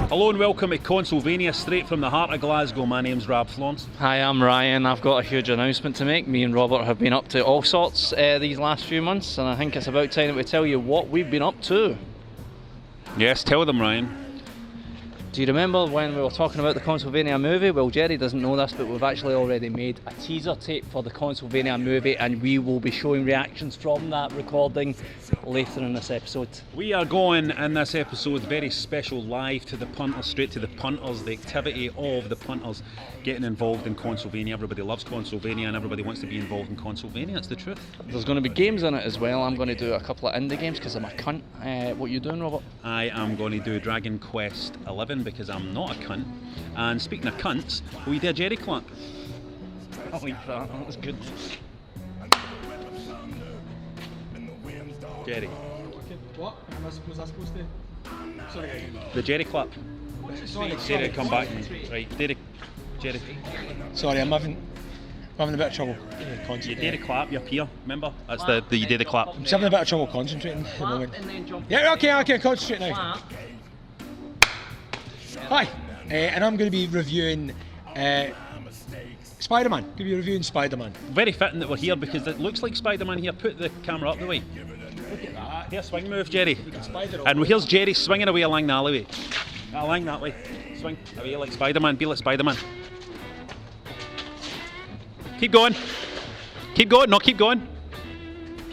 Hello and welcome to Consolevania, straight from the heart of Glasgow. My name's Rab Florence. Hi, I'm Ryan. I've got a huge announcement to make. Me and Robert have been up to all sorts these last few months, and I think it's about time that we tell you what we've been up to. Yes, tell them, Ryan. Do you remember when we were talking about the Consolevania movie? Well, Jerry doesn't know this, but we've actually already made a teaser tape for the Consolevania movie, and we will be showing reactions from that recording later in this episode. We are going in this episode very special live to the punters, straight to the punters, the activity of the punters getting involved in Consolevania. Everybody loves Consolevania and everybody wants to be involved in Consolevania, it's the truth. There's going to be games in it as well. I'm going to do a couple of indie games because I'm a cunt. What are you doing, Robert? I am going to do Dragon Quest 11 because I'm not a cunt. And speaking of cunts, will you do a Jerry clap? I like that, that was good. Jerry. What? Was I supposed to? Sorry. The Jerry clap. Sorry. Jerry, come back. Right, Jerry. Sorry, I'm having a bit of trouble. You did a clap, you're here, remember? That's the you did a clap. I'm just having a bit of trouble concentrating at the moment. Yeah, okay, concentrate now. Hi, and I'm going to be reviewing Spider-Man. Going to be reviewing Spider-Man. Very fitting that we're here because it looks like Spider-Man here. Put the camera up the way. Look at that. Here, swing move, Jerry. You can spider And here's Jerry swinging away along the alleyway. Along that way. Swing away like Spider-Man. Be like Spider-Man. Keep going. Keep going. No, keep going.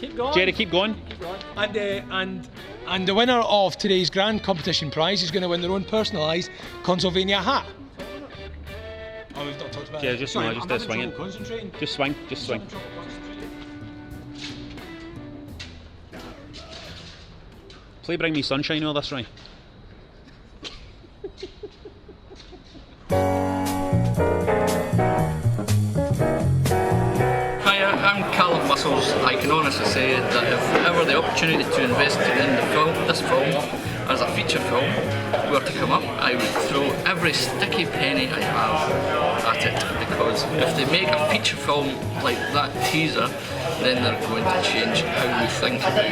Keep going. Jerry, keep going. Keep going. And the winner of today's grand competition prize is going to win their own personalised Consolevania hat. Oh, we've not talked about Yeah, it. just Sorry, no, just I'm having swing trouble concentrating. Just swing. Just swing. I'm having trouble concentrating. Play Bring Me Sunshine over this, right? Hi, I'm Callum Muscles. I can honestly say that if ever the opportunity to invest in this film as a feature film were to come up, I would throw every sticky penny I have at it, because if they make a feature film like that teaser, then they're going to change how we think about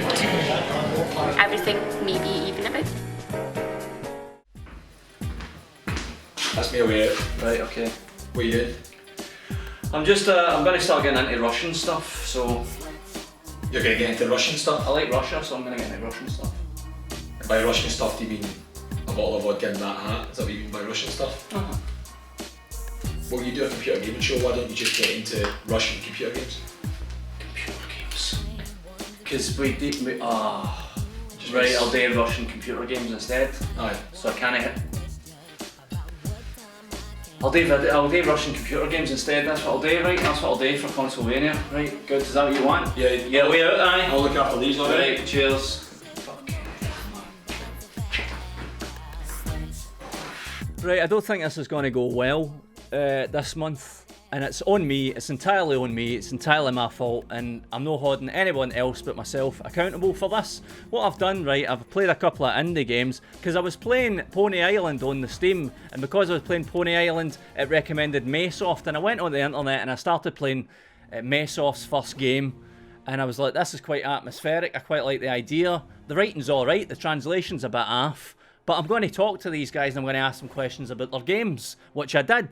everything, maybe even about. That's me away. Right, okay. What are you doing? I'm just, I'm going to start getting into Russian stuff, so You're going to get into Russian stuff? I like Russia, so I'm going to get into Russian stuff. And by Russian stuff, do you mean a bottle of vodka and that hat? Is that what you mean by Russian stuff? Uh-huh. Well, you do a computer gaming show, why don't you just get into Russian computer games? Computer games. Because right, I'll do Russian computer games instead. Aye. So I can't hit. I'll do Russian computer games instead, that's what I'll do, right? That's what I'll do for Consolevania. Right, good, is that what you want? Yeah. Yeah, way out, aye. I'll look after these, alright? Right, cheers. Fucking Right, I don't think this is going to go well this month. And it's on me, it's entirely on me, it's entirely my fault, and I'm not holding anyone else but myself accountable for this. What I've done, right, I've played a couple of indie games, because I was playing Pony Island on the Steam, and because I was playing Pony Island, it recommended Maysoft, and I went on the internet and I started playing Maysoft's first game, and I was like, this is quite atmospheric, I quite like the idea. The writing's alright, the translation's a bit off, but I'm going to talk to these guys and I'm going to ask them questions about their games, which I did.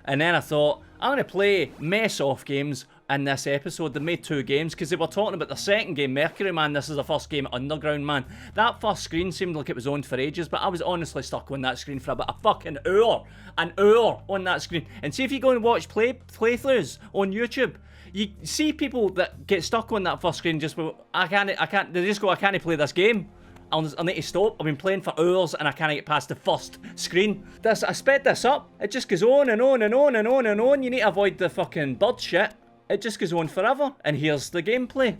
And then I thought, I'm going to play Mess-Off games in this episode. They made 2 games because they were talking about the second game, Mercury Man. This is the first game, Underground Man. That first screen seemed like it was on for ages, but I was honestly stuck on that screen for about a fucking hour. An hour on that screen. And see if you go and watch playthroughs on YouTube, you see people that get stuck on that first screen just go, I can't, they just go, I can't play this game. I'll need to stop. I've been playing for hours and I can't get past the first screen. I sped this up. It just goes on and on and on and on and on. You need to avoid the fucking bird shit. It just goes on forever. And here's the gameplay.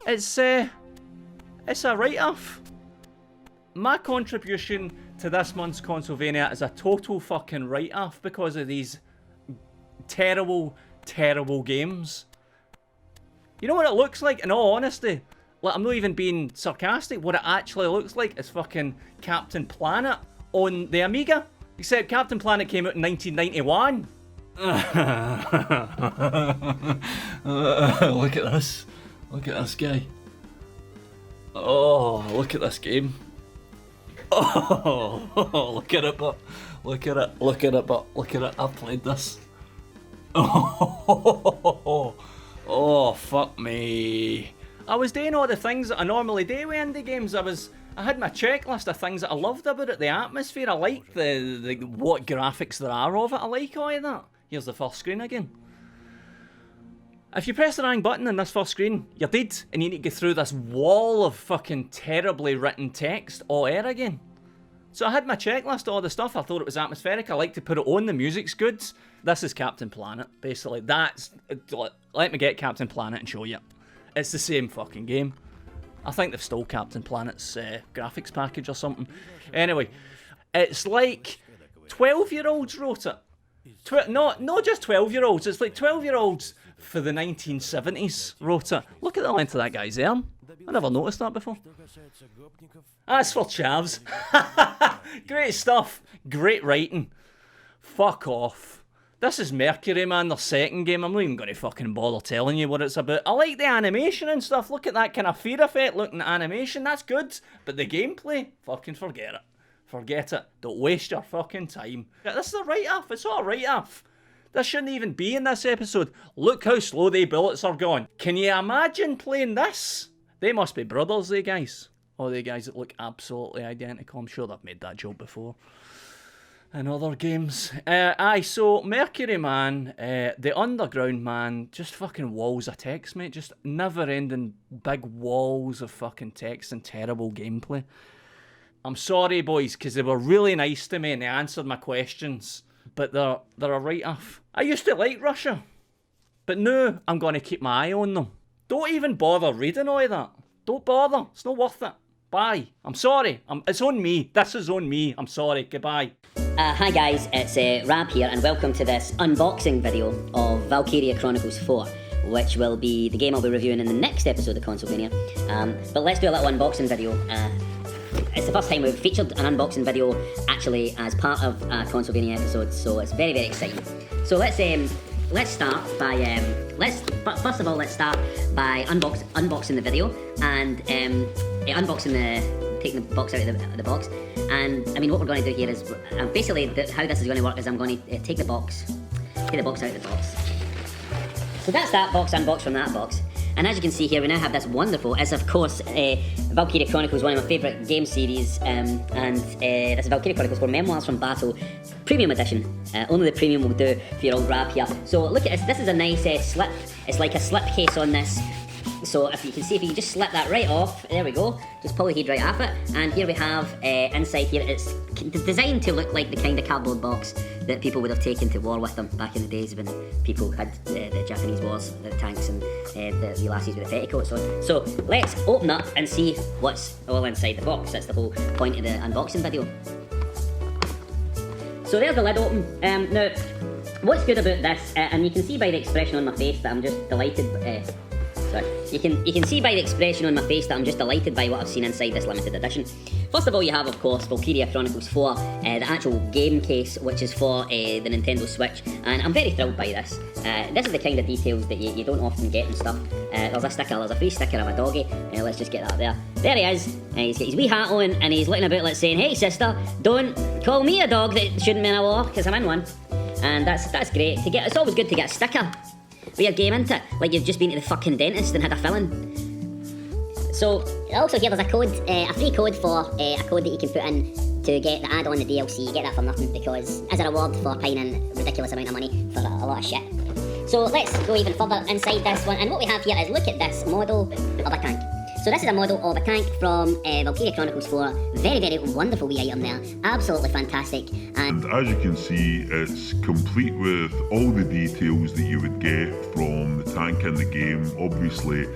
It's a write-off. My contribution to this month's Consolevania is a total fucking write-off because of these terrible, terrible games. You know what it looks like, in all honesty? Like, I'm not even being sarcastic. What it actually looks like is fucking Captain Planet on the Amiga. Except Captain Planet came out in 1991. Look at this. Look at this guy. Oh, look at this game. Oh, look at it, but look at it, look at it, but look at it. I've played this. Oh, fuck me. I was doing all the things that I normally do with indie games. I had my checklist of things that I loved about it, the atmosphere. I like the what graphics there are of it. I like all of that. Here's the first screen again. If you press the wrong button in this first screen, you're dead, and you need to go through this wall of fucking terribly written text all air again. So I had my checklist of all the stuff. I thought it was atmospheric. I like to put it on. The music's good. This is Captain Planet, basically. Let me get Captain Planet and show you. It's the same fucking game. I think they've stole Captain Planet's graphics package or something. Anyway, it's like 12-year-olds wrote it. Not just 12-year-olds. It's like 12-year-olds for the 1970s wrote it. Look at the length of that guy's arm. I never noticed that before. That's for chavs. Great stuff. Great writing. Fuck off. This is Mercury, man, their second game. I'm not even going to fucking bother telling you what it's about. I like the animation and stuff. Look at that kind of fear effect looking animation. That's good. But the gameplay, fucking forget it. Forget it. Don't waste your fucking time. This is a write-off. It's all a write-off. This shouldn't even be in this episode. Look how slow the bullets are going. Can you imagine playing this? They must be brothers, they guys. Oh, they guys that look absolutely identical. I'm sure they've made that joke before in other games. So Mercury, man, the Underground, man, just fucking walls of text, mate. Just never-ending big walls of fucking text and terrible gameplay. I'm sorry, boys, because they were really nice to me and they answered my questions. But they're a write-off. I used to like Russia. But now I'm going to keep my eye on them. Don't even bother reading all of that. Don't bother. It's not worth it. Bye. I'm sorry. It's on me. This is on me. I'm sorry. Goodbye. Hi guys, it's Rab here and welcome to this unboxing video of Valkyria Chronicles 4, which will be the game I'll be reviewing in the next episode of Consolevania. But let's do a little unboxing video. It's the first time we've featured an unboxing video actually as part of a Consolevania episode, so it's very, very exciting. So let's start by first of all let's start by unboxing the video and taking the box out of the box. And I mean, what we're going to do here is basically how this is going to work is I'm going to take the box out of the box. So that's that box unboxed from that box. And as you can see here, we now have this wonderful, it's of course, Valkyria Chronicles, one of my favourite game series, and this is Valkyria Chronicles 4 Memoirs from Battle, Premium Edition. Only the premium will do for your old Rab here. So look at this, this is a nice slip, it's like a slip case on this. So if you can see, if you just slip that right off, there we go, just pull the head right off it, and here we have, inside here, it's designed to look like the kind of cardboard box that people would have taken to war with them back in the days when people had the Japanese wars, the tanks and the lasses with the petticoats on. So let's open up and see what's all inside the box. That's the whole point of the unboxing video. So there's the lid open. Now, what's good about this, and you can see by the expression on my face that I'm just delighted. You can see by the expression on my face that I'm just delighted by what I've seen inside this limited edition. First of all, you have, of course, Valkyria Chronicles 4, the actual game case, which is for the Nintendo Switch, and I'm very thrilled by this. This is the kind of details that you don't often get and stuff. There's a sticker, there's a free sticker of a doggy. Let's just get that there. There he is. He's got his wee hat on, and he's looking about like saying, "Hey sister, don't call me a dog that shouldn't be in a war, because I'm in one." And that's great. It's always good to get a sticker with your game into it, like you've just been to the fucking dentist and had a filling. So also here there's a code, a free code for a code that you can put in to get the add-on, the DLC. You get that for nothing because as a reward for paying in ridiculous amount of money for a lot of shit. So let's go even further inside this one, and what we have here is, look at this model of a tank. So this is a model of a tank from Valkyria Chronicles 4. Very, very wonderful wee item there. Absolutely fantastic. And as you can see, it's complete with all the details that you would get from the tank in the game. Obviously,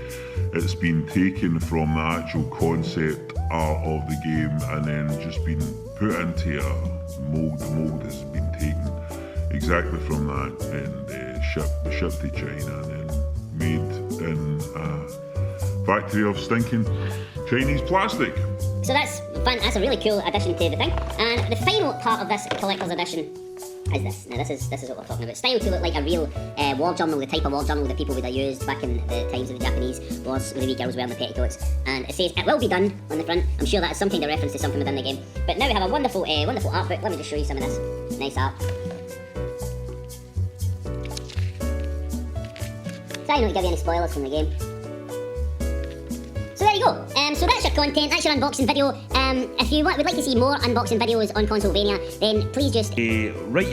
it's been taken from the actual concept art of the game and then just been put into a mould. The mould has been taken exactly from that and shipped to China and then made in factory of stinking Chinese plastic. So that's fun. That's a really cool addition to the thing. And the final part of this collector's edition is this. Now this is what we're talking about. Style to look like a real war journal, the type of war journal that people would have used back in the times of the Japanese wars, with the wee girls wearing the petticoats. And it says, "It will be done" on the front. I'm sure that is some kind of reference to something within the game. But now we have a wonderful art book. Let me just show you some of this nice art. Try not to give you any spoilers from the game. So there you go. So that's your content, that's your unboxing video. If you would like to see more unboxing videos on Consolevania, then please just write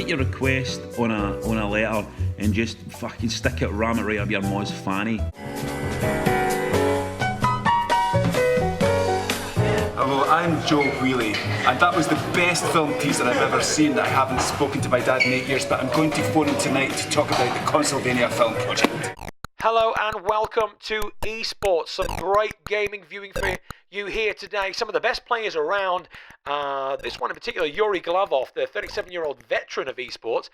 your request on a letter and just fucking stick it, ram it right up your mom's fanny. Hello, I'm Joe Wheely, and that was the best film teaser I've ever seen. I haven't spoken to my dad in 8 years, but I'm going to phone him tonight to talk about the Consolevania film project. Hello and welcome to esports. Some great gaming viewing for you here today. Some of the best players around. This one in particular, Yuri Glavov, the 37-year-old veteran of esports,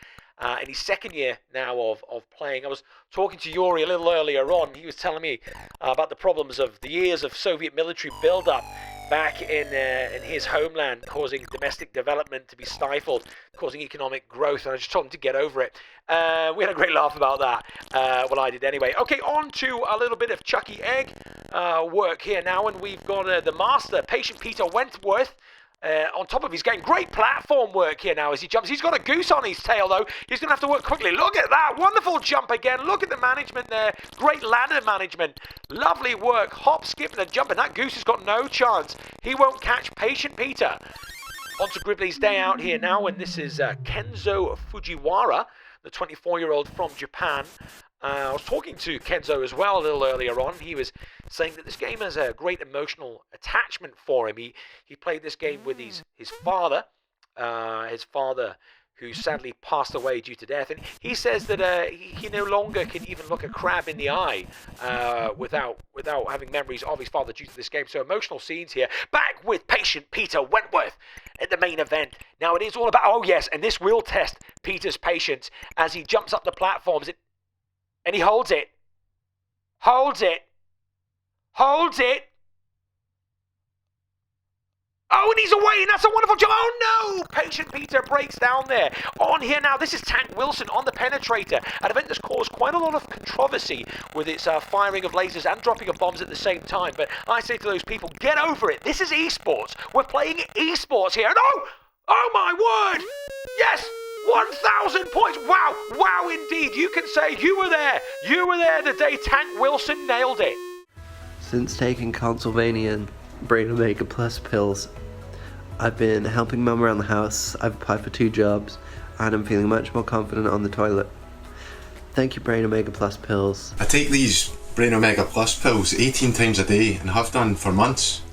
in his second year now of playing. I was talking to Yuri a little earlier on. He was telling me about the problems of the years of Soviet military build-up back in his homeland, causing domestic development to be stifled, causing economic growth, and I just told him to get over it. We had a great laugh about that. Well, I did anyway. Okay, on to a little bit of Chucky Egg work here now, and we've got the master, Patient Peter Wentworth, on top of his game. Great platform work here now as he jumps. He's got a goose on his tail, though. He's going to have to work quickly. Look at that. Wonderful jump again. Look at the management there. Great ladder management. Lovely work. Hop, skipping and jumping. That goose has got no chance. He won't catch Patient Peter. On to Gribbly's day out here now, and this is Kenzo Fujiwara, the 24-year-old from Japan. I was talking to Kenzo as well a little earlier on. He was saying that this game has a great emotional attachment for him. He played this game with his father who sadly passed away due to death. And he says that he no longer can even look a crab in the eye without having memories of his father due to this game. So emotional scenes here. Back with Patient Peter Wentworth at the main event. Now it is all about, oh yes, and this will test Peter's patience as he jumps up the platforms. And he holds it. Holds it. Holds it. Oh, and he's away, and that's a wonderful jump. Oh, no! Patient Peter breaks down there. On here now, this is Tank Wilson on the Penetrator, an event that's caused quite a lot of controversy with its firing of lasers and dropping of bombs at the same time. But I say to those people, get over it. This is esports. We're playing esports here. And oh my word! Yes! 1,000 points! Wow! Wow indeed! You can say you were there! You were there the day Tank Wilson nailed it! Since taking Consolevania Brain Omega Plus pills, I've been helping Mum around the house, I've applied for 2 jobs, and I'm feeling much more confident on the toilet. Thank you, Brain Omega Plus pills. I take these Brain Omega Plus pills 18 times a day and have done for months,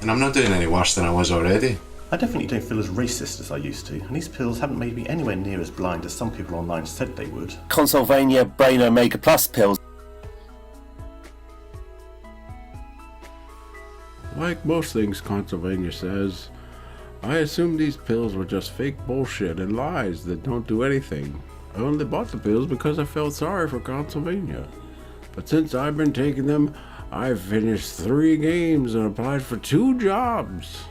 and I'm not doing any worse than I was already. I definitely don't feel as racist as I used to, and these pills haven't made me anywhere near as blind as some people online said they would. Consolevania Brain Omega Plus pills. Like most things Consolevania says, I assumed these pills were just fake bullshit and lies that don't do anything. I only bought the pills because I felt sorry for Consolevania. But since I've been taking them, I've finished 3 games and applied for 2 jobs.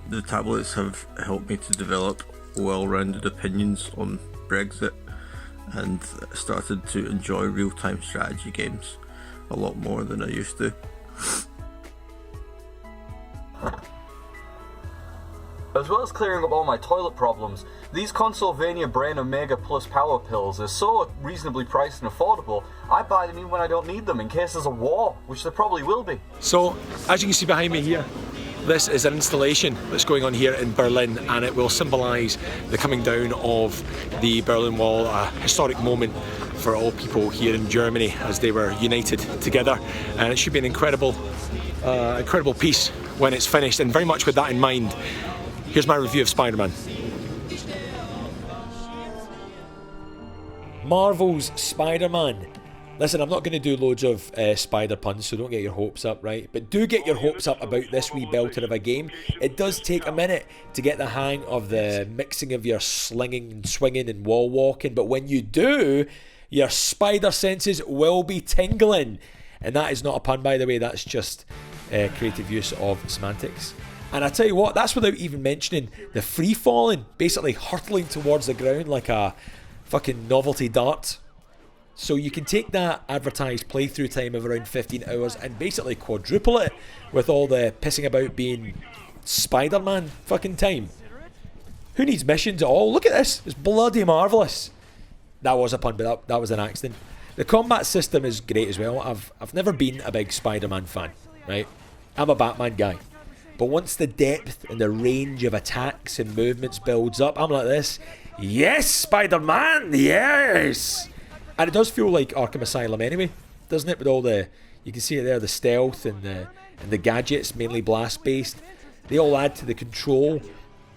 The tablets have helped me to develop well-rounded opinions on Brexit and started to enjoy real-time strategy games a lot more than I used to. As well as clearing up all my toilet problems, these Consolevania Brain Omega Plus Power Pills are so reasonably priced and affordable, I buy them even when I don't need them in case there's a war, which there probably will be. So, as you can see behind me here, this is an installation that's going on here in Berlin, and it will symbolise the coming down of the Berlin Wall, a historic moment for all people here in Germany as they were united together. And it should be an incredible piece when it's finished, and very much with that in mind, here's my review of Spider-Man. Marvel's Spider-Man. Listen, I'm not going to do loads of spider puns, so don't get your hopes up, right? But do get your hopes up about this wee belter of a game. It does take a minute to get the hang of the mixing of your slinging and swinging and wall walking, but when you do, your spider senses will be tingling. And that is not a pun, by the way, that's just creative use of semantics. And I tell you what, that's without even mentioning the free falling, basically hurtling towards the ground like a fucking novelty dart. So you can take that advertised playthrough time of around 15 hours and basically quadruple it with all the pissing about being Spider-Man fucking time. Who needs missions at all? Look at this. It's bloody marvellous. That was a pun, but that was an accident. The combat system is great as well. I've never been a big Spider-Man fan, right? I'm a Batman guy. But once the depth and the range of attacks and movements builds up, I'm like this. Yes, Spider-Man, yes! And it does feel like Arkham Asylum anyway, doesn't it? With all the, you can see it there, the stealth and the gadgets, mainly blast-based. They all add to the control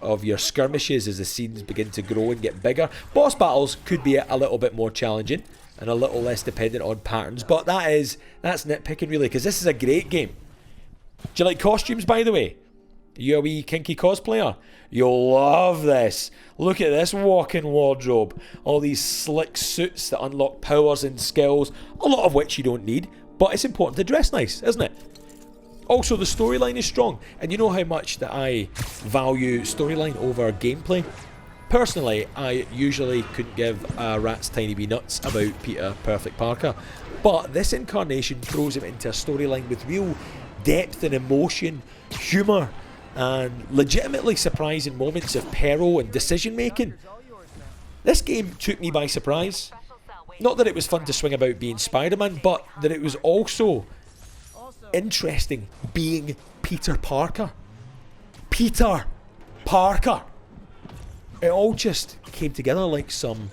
of your skirmishes as the scenes begin to grow and get bigger. Boss battles could be a little bit more challenging and a little less dependent on patterns, but that's nitpicking really, because this is a great game. Do you like costumes, by the way? Are you a wee kinky cosplayer? You'll love this. Look at this walk-in wardrobe. All these slick suits that unlock powers and skills, a lot of which you don't need, but it's important to dress nice, isn't it? Also, the storyline is strong, and you know how much that I value storyline over gameplay. Personally, I usually couldn't give a rat's tiny wee nuts about Peter Perfect Parker, but this incarnation throws him into a storyline with real depth and emotion, humour, and legitimately surprising moments of peril and decision making. This game took me by surprise. Not that it was fun to swing about being Spider-Man, but that it was also interesting being Peter Parker. Peter Parker. It all just came together like some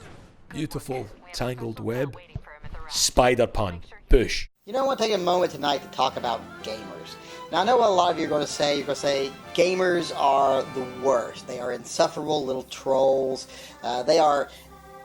beautiful tangled web. Spider pun. Push. You know, I want to take a moment tonight to talk about gamers. Now, I know what a lot of you are going to say. You're going to say gamers are the worst. They are insufferable little trolls. They are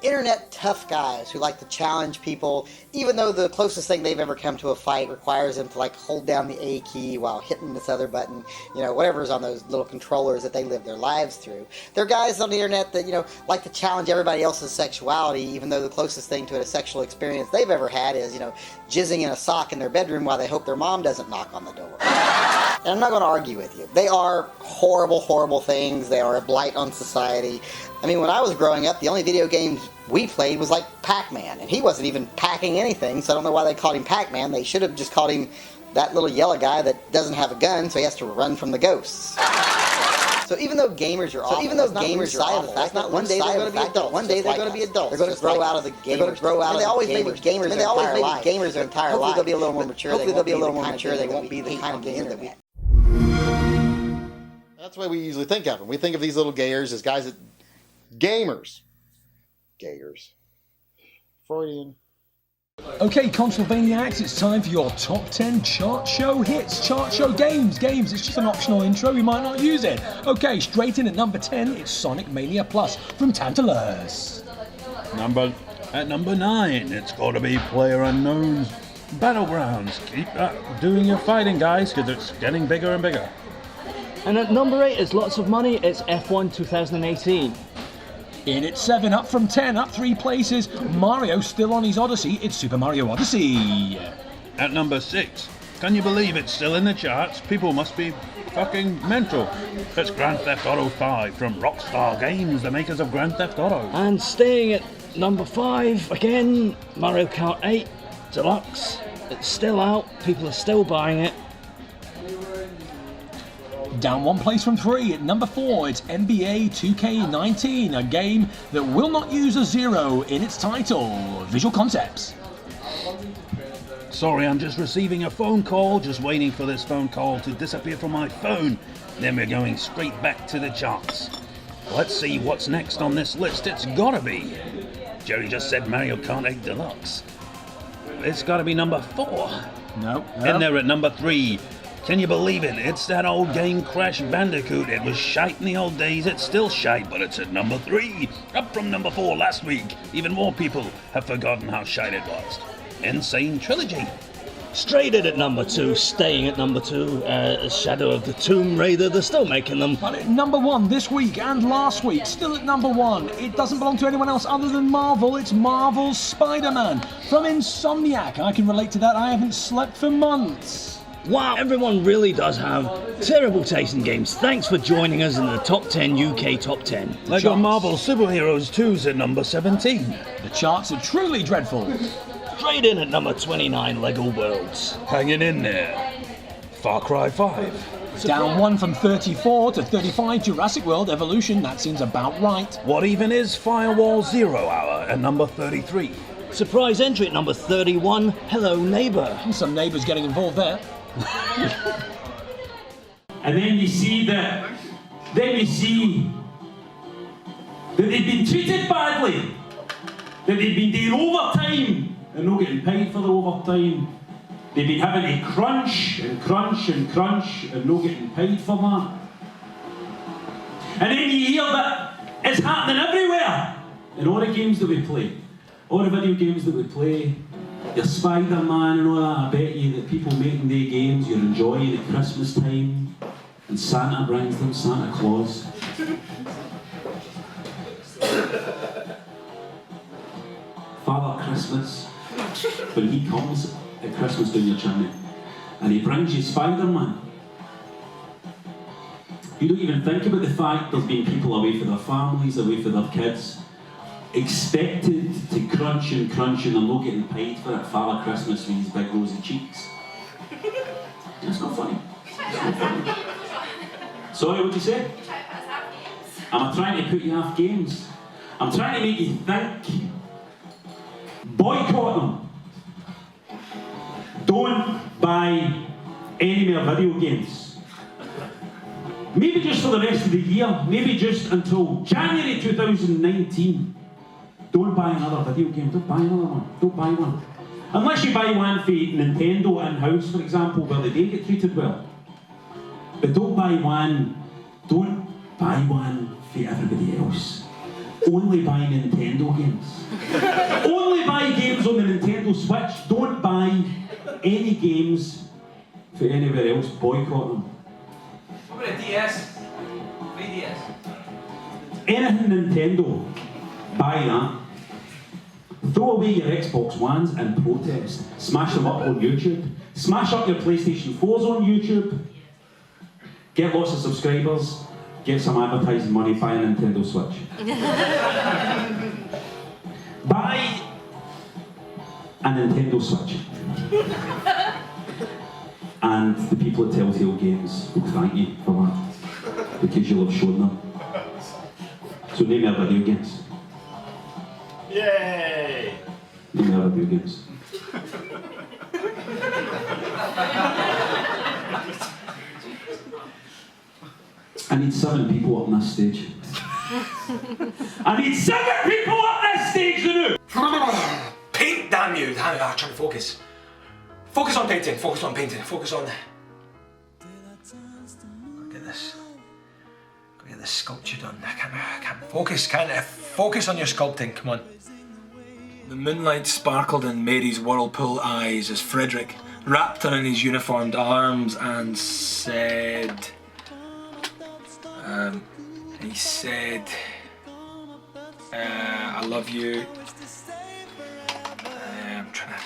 internet tough guys who like to challenge people, even though the closest thing they've ever come to a fight requires them to like hold down the A key while hitting this other button, you know, whatever's on those little controllers that they live their lives through. They're guys on the internet that, you know, like to challenge everybody else's sexuality, even though the closest thing to a sexual experience they've ever had is, you know, jizzing in a sock in their bedroom while they hope their mom doesn't knock on the door. And I'm not going to argue with you. They are horrible, horrible things. They are a blight on society. I mean, when I was growing up, the only video games we played was like Pac-Man, and he wasn't even packing anything, so I don't know why they called him Pac-Man. They should have just called him that little yellow guy that doesn't have a gun, so he has to run from the ghosts. So even though gamers are awful, one day they're going to be adults. One day they're going to be adults. They're going to grow out of the gamers. They're going to grow out of the gamers. They always made gamers their entire life. Hopefully they'll be a little more mature. Hopefully they'll be a little more mature. They won't be the kind of gamer that we. That's the way we usually think of them. We think of these little gayers as guys that gamers. Gayers. Freudian. Okay, Consolevaniacs, it's time for your top 10 chart show hits. Chart show games. It's just an optional intro, we might not use it. Okay, straight in at number 10, it's Sonic Mania Plus from Tantalus. At number 9, it's got to be PlayerUnknown's Battlegrounds. Keep doing your fighting, guys, because it's getting bigger and bigger. And at number 8 is lots of money, it's F1 2018. In at 7, up from 10, up 3 places, Mario still on his Odyssey, it's Super Mario Odyssey. At number 6, can you believe it's still in the charts? People must be fucking mental. It's Grand Theft Auto 5 from Rockstar Games, the makers of Grand Theft Auto. And staying at number 5, again, Mario Kart 8 Deluxe. It's still out, people are still buying it. Down 1 place from 3, at number 4, it's NBA 2K19, a game that will not use a 0 in its title. Visual Concepts. Sorry, I'm just receiving a phone call, just waiting for this phone call to disappear from my phone. Then we're going straight back to the charts. Let's see what's next on this list. It's gotta be. Jerry just said Mario Kart 8 Deluxe. It's gotta be number 4. No. And they're at number 3. Can you believe it? It's that old game Crash Bandicoot. It was shite in the old days. It's still shite, but it's at number 3. Up from number 4 last week. Even more people have forgotten how shite it was. Insane Trilogy. Straight in at number 2, staying at number 2, Shadow of the Tomb Raider, they're still making them. But at number 1 this week and last week, still at number 1. It doesn't belong to anyone else other than Marvel. It's Marvel's Spider-Man from Insomniac. I can relate to that. I haven't slept for months. Wow, everyone really does have terrible taste in games. Thanks for joining us in the top 10 UK top 10. Lego Marvel Superheroes 2's at number 17. The charts are truly dreadful. Straight in at number 29, Lego Worlds. Hanging in there, Far Cry 5. Down 1 from 34 to 35, Jurassic World Evolution. That seems about right. What even is Firewall 0 Hour at number 33? Surprise entry at number 31, Hello Neighbour. Some neighbours getting involved there. And then you see that they've been treated badly, that they've been doing overtime and not getting paid for the overtime. They've been having to crunch and crunch and crunch and not getting paid for that. And then you hear that it's happening everywhere in all the games that we play. All the video games that we play, your Spider-Man and all that, I bet you that people making their games you're enjoying at Christmas time, and Santa brings them, Santa Claus. Father Christmas, when he comes at Christmas down your chimney, and he brings you Spider-Man, you don't even think about the fact there's been people away from their families, away from their kids, expected to crunch and crunch and they're not getting paid for it. Father Christmas with his big rosy cheeks. That's not funny. It's not funny. Sorry, what'd you say? Am I trying to put you off games? I'm trying to make you think. Boycott them. Don't buy any more video games. Maybe just for the rest of the year, maybe just until January 2019. Don't buy another video game, don't buy another one, don't buy one. Unless you buy one for Nintendo in-house, for example, where they do get treated well. But don't buy one for everybody else. Only buy Nintendo games. Only buy games on the Nintendo Switch. Don't buy any games for anywhere else. Boycott them. What about a DS? 3DS? Anything Nintendo, buy that. Throw away your Xbox Ones and protest. Smash them up on YouTube. Smash up your PlayStation 4s on YouTube. Get lots of subscribers. Get some advertising money. Buy a Nintendo Switch. Buy a Nintendo Switch. And the people at Telltale Games will thank you for that. Because you'll have shown them. So name your video games. Yay! Name your video games. I need 7 people up on this stage. I need 7 people up this stage to do! Paint, damn you! I'm trying to focus. Focus on painting, focus on painting, focus on... Look at this. Go get this sculpture done. I can't focus, can't I? Focus on your sculpting, come on. The moonlight sparkled in Mary's whirlpool eyes as Frederick wrapped her in his uniformed arms and said... he said... I love you. I'm trying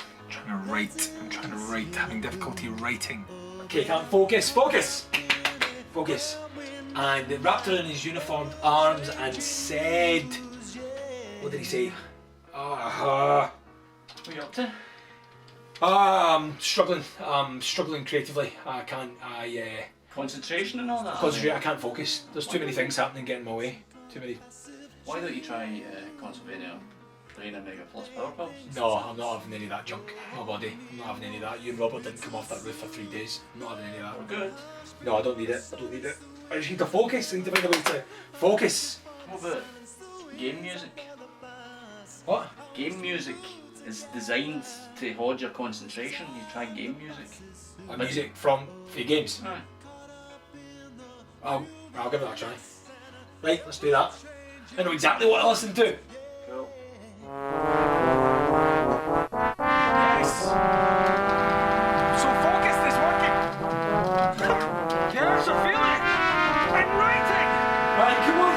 to write, having difficulty writing. Okay, can't focus, focus! Focus. And they wrapped her in his uniformed arms and said... What did he say? What are you up to? I'm struggling creatively. I can't, Concentration and all that? Concentrate, I can't focus. There's too many things happening getting in my way. Too many. Why don't you try Consolevania Brain and Mega Plus Power Pills? No, I'm not having any of that junk. My body. I'm not having any of that. You and Robert didn't come off that roof for 3 days. I'm not having any of that. We're good. No, I don't need it. I just need to focus. I need to find a way to focus. What about game music? What? Game music is designed to hold your concentration. You try game music. Music from your games? Aye. I'll give that a try. Right, let's do that. I know exactly what to listen to. Cool. Yes! I'm so focused, it's working! Yes, I feel it! I'm writing! Right, come on,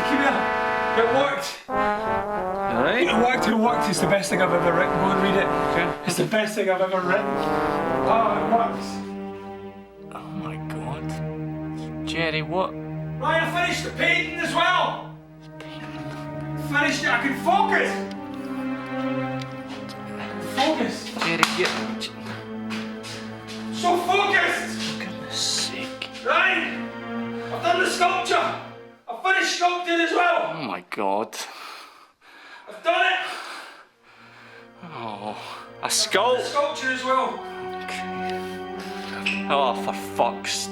it worked! Alright. It worked, it's the best thing I've ever written. Go and read it. Okay. It's the best thing I've ever written. Oh, it works. Jerry, what? Right, I finished the painting as well. Finished it. I can focus. Focus. Jerry, get... So focused. For goodness sake. Right. I've done the sculpture. I've finished sculpting as well. Oh my god. I've done it. Oh, a The skull. sculpture as well. Oh, for fuck's...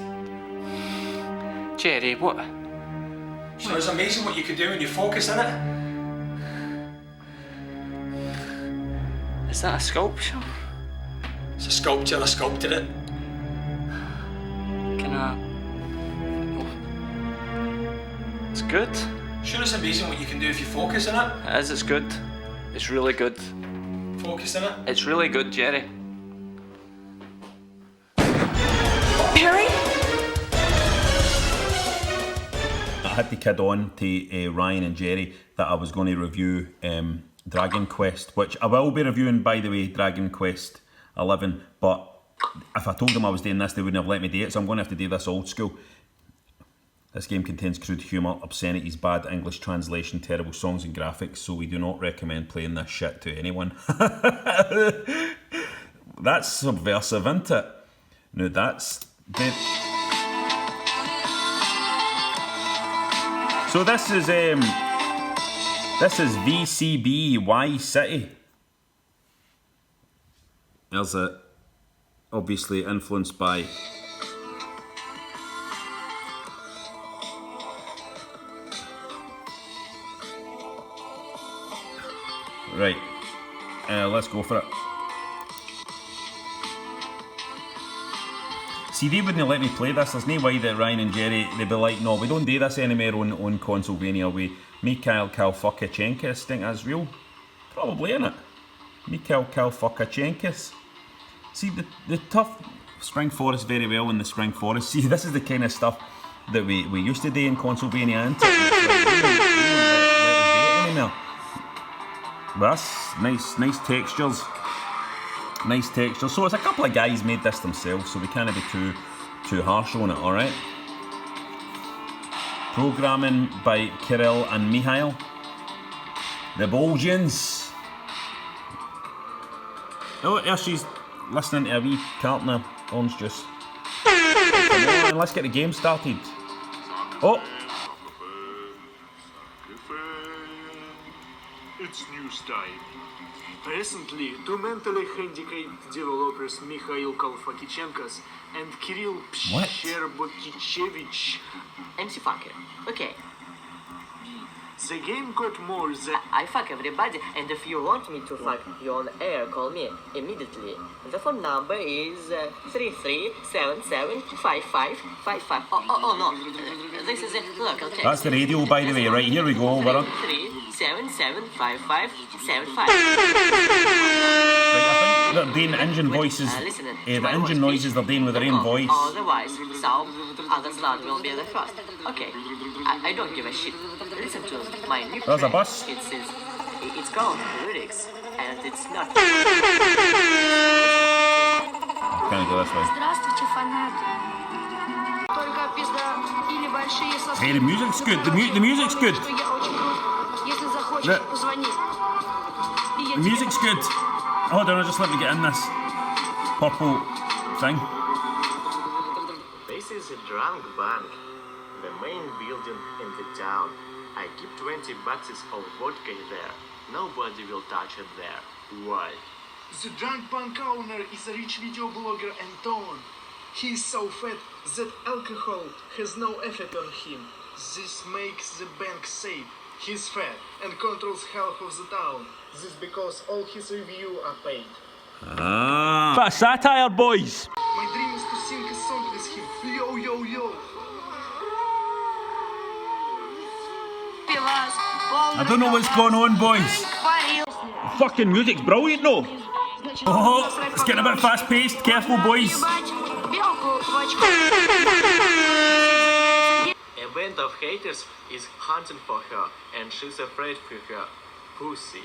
Jerry, what? So it's amazing what you can do when you focus in it. Is that a sculpture? It's a sculpture. I sculpted it. Can I... Oh. It's good. Sure, it's amazing what you can do if you focus in it. It is, it's good. It's really good. Focus in it. It's really good, Jerry. Perry? I had to kid on to Ryan and Jerry that I was going to review Dragon Quest, which I will be reviewing, by the way, Dragon Quest 11, but if I told them I was doing this, they wouldn't have let me do it, so I'm going to have to do this old school. This game contains crude humour, obscenities, bad English translation, terrible songs and graphics, so we do not recommend playing this shit to anyone. That's subversive, isn't it? No, that's... So this is VCB Y City. There's it. Obviously influenced by... Right, let's go for it. See, they wouldn't let me play this. There's no way that Ryan and Jerry, they'd be like, no, we don't do this anymore on Consolevania. We Mikhail Kalfukachenkis, think that's real? Probably, innit? Mikhail Kalfukachenkis. See, the tough Spring Forest very well in the Spring Forest. See, this is the kind of stuff that we used to do in Consolevania, isn't it? That's nice textures. Nice texture. So it's a couple of guys made this themselves, so we can't be too harsh on it, alright? Programming by Kirill and Mihail. The Belgians. Oh, there she's listening to a wee carton of orange juice. Come on, let's get the game started. Oh! It's news time. Recently, two mentally handicapped developers, Mikhail Kalfukachenkis and Kirill Psherbotichevich. MC fucker. Okay. The game got more than... I fuck everybody, and if you want me to fuck you on air, call me immediately. The phone number is 33775555. Oh no, this is a local text. That's the radio, by the way. Right, here we go. Over it. 33775575. Right, I think they're doing engine voices. The engine noises they're doing with their own voice. Otherwise, so other slot will be the first. Okay, I don't give a shit. Listen to my new There's a track. bus. It's called Lyrics, and it's not. Can't go this way. Здравствуйте, фанаты. Только пизда или большие соски. Hey, the music's good. The music's good. Что я очень крут. Если захочешь, Look. позвони. The music's good. Hold on, just let me get in this purple thing. This is a drunk bank, the main building in the town. I keep 20 boxes of vodka there. Nobody will touch it there. Why? The drunk bank owner is a rich video blogger Anton. He is so fat that alcohol has no effect on him. This makes the bank safe. He's fat and controls half of the town. This because all his reviews are paid. Ah. Bit of satire, boys. My dream is to sing a song with him. Yo, yo, yo. I don't know what's going on, boys. Fucking music's brilliant, though. Oh, it's getting a bit fast paced. Careful, boys. A band of haters is hunting for her, and she's afraid for her pussy.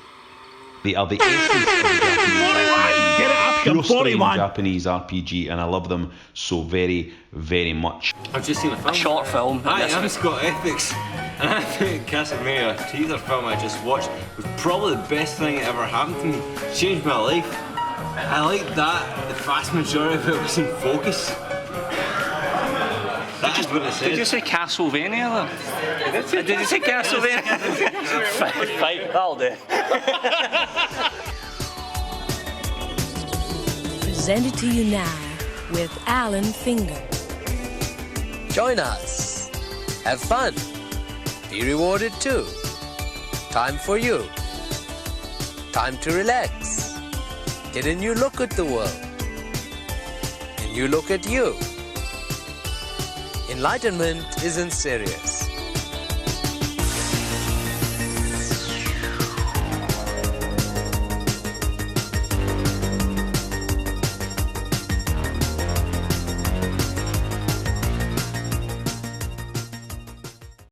They are the essence of the Japanese Get it up, pure you're style 41. Japanese RPG, and I love them so very, very much. I've just seen a film. A short film. Hi, I'm Scott Ethics, and I think Castlevania teaser film I just watched was probably the best thing that ever happened to me. Changed my life. I liked that the vast majority of it was in focus. That is what it said. Did you say Castlevania though? Did you say Castlevania? Fine, that'll do. Presented to you now with Alan Finger. Join us. Have fun. Be rewarded too. Time for you. Time to relax. Get a new look at the world. A new look at you. Enlightenment isn't serious.